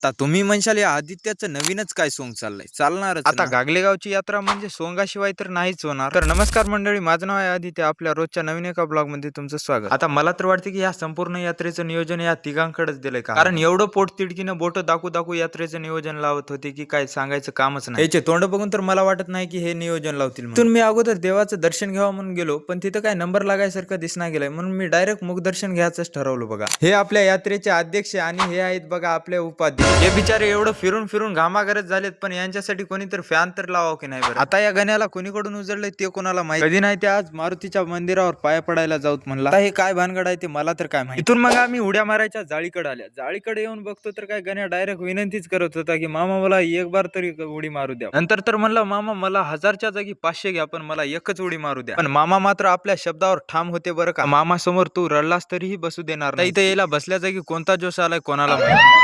आता तुम्ही म्हणशाल या आदित्याचं नवीनच काय सोंग चाललंय, चालणारच आता गागलेगावची यात्रा म्हणजे सोंगाशिवाय तर नाहीच होणार. तर नमस्कार मंडळी, माझं नाव आहे आदित्य. आपल्या रोजच्या नवीन एका ब्लॉग मध्ये तुमचं स्वागत. आता मला तर वाटतं की या संपूर्ण यात्रेचं नियोजन या तिघांकडेच दिलंय का, कारण एवढं पोट तिडकीनं बोट दाखवू दाखवू यात्रेचं नियोजन लावत होते की काय सांगायचं कामच नाही. याचे तोंड बघून तर मला वाटत नाही की हे नियोजन लावतील. तिथून मी अगोदर देवाचं दर्शन घ्यावं म्हणून गेलो, पण तिथं काय नंबर लागायसारखं दिसना गेलाय, म्हणून मी डायरेक्ट मुखदर्शन घ्यायचंच ठरवलं. बघा, हे आपल्या यात्रेचे अध्यक्ष आणि हे आहेत बघा आपले उपाध्यक्ष. हे बिचारे एवढं फिरून फिरून घामाघरत झालेत, पण यांच्यासाठी कोणीतरी फॅन तर लावावं की नाही बरं. आता या गण्याला कोणीकडून उजळलंय ते कोणाला माहिती. कधी नाही ते आज मारुतीच्या मंदिरावर पाया पडायला जाऊत म्हणला. आता हे काय भानगड आहे ते मला तर काय माहिती. इथून मग आम्ही उड्या मारायच्या जाळीकडे आल्या. जाळीकडे येऊन बघतो तर काय गण्या डायरेक्ट विनंतीच करत होता की मामा मला एक बार तरी उडी मारू द्या. नंतर तर म्हणलं मामा मला 1000च्या जागी 500 घ्या, पण मला एकच उडी मारू द्या. पण मामा मात्र आपल्या शब्दावर ठाम होते बरं का. मामा समोर तू रडलास तरीही बसू देणार नाही. इथे यायला बसल्या जागी कोणता जोश आलाय कोणाला माहिती.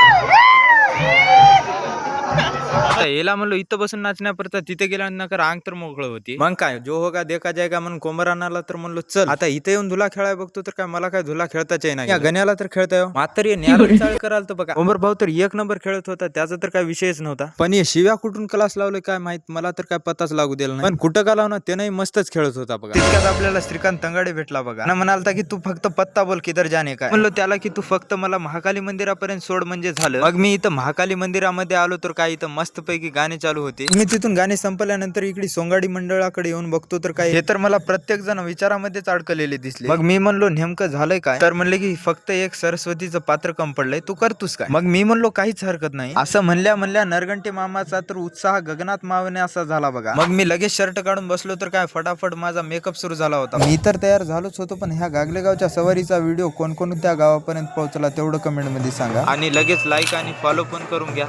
आता याला म्हणलो इथं बसून नाचण्यापर्यंत तिथे गेल्यानंतर अंग तर मोकळं होती. मग काय जो होगा देखा जायगा म्हणून कोमरानाला तर म्हणलो चल आता इथे येऊन धुला खेळाय बघतो, तर काय मला काय धुला खेळताच नाही. या गण्याला तर खेळताय मात्र चाळ कराल तर बघा. कोमर भाऊ तर एक नंबर खेळत होता, त्याचा तर काय विषयच नव्हता. पण हे शिव्या कुठून क्लास लावले काय माहित, मला तर काय पताच लागू दिला नाही. पण कुठं का लावणार ते नाही, मस्तच खेळत होता बघा. तितक्यात आपल्याला श्रीकांत तंगाडे भेटला बघा. ना म्हणालता की तू फक्त पत्ता बोल किधर जाणे काय. म्हणलो त्याला की तू फक्त मला महाकाली मंदिरापर्यंत सोड म्हणजे झालं. मग मी इथं महाकाली मंदिरामध्ये आलो तर काय इथं मस्त पैकी गाणे चालू होते. मी तिथून गाणे संपल्यानंतर इकडे सोंगाडी मंडळाकडे येऊन बघतो तर काय हे तर मला प्रत्येक जण विचारामध्येच अडकलेले दिसले. मग मी म्हणलो नेमकं झालंय काय, तर म्हणले की फक्त एक सरस्वतीचं पात्र कम पडलंय, तू करतोस काय. मग मी म्हणलो काहीच हरकत नाही. असं म्हणल्या नरगंटे मामाचा तर उत्साह गगनात मावणे असा झाला बघा. मग मी लगेच शर्ट काढून बसलो तर काय फटाफट माझा मेकअप सुरू झाला होता. मी तर तयार झालोच होतो, पण ह्या गागलेगावच्या सवारीचा व्हिडिओ कोण त्या गावापर्यंत पोहोचला तेवढं कमेंट मध्ये सांगा, आणि लगेच लाईक आणि फॉलो पण करून घ्या.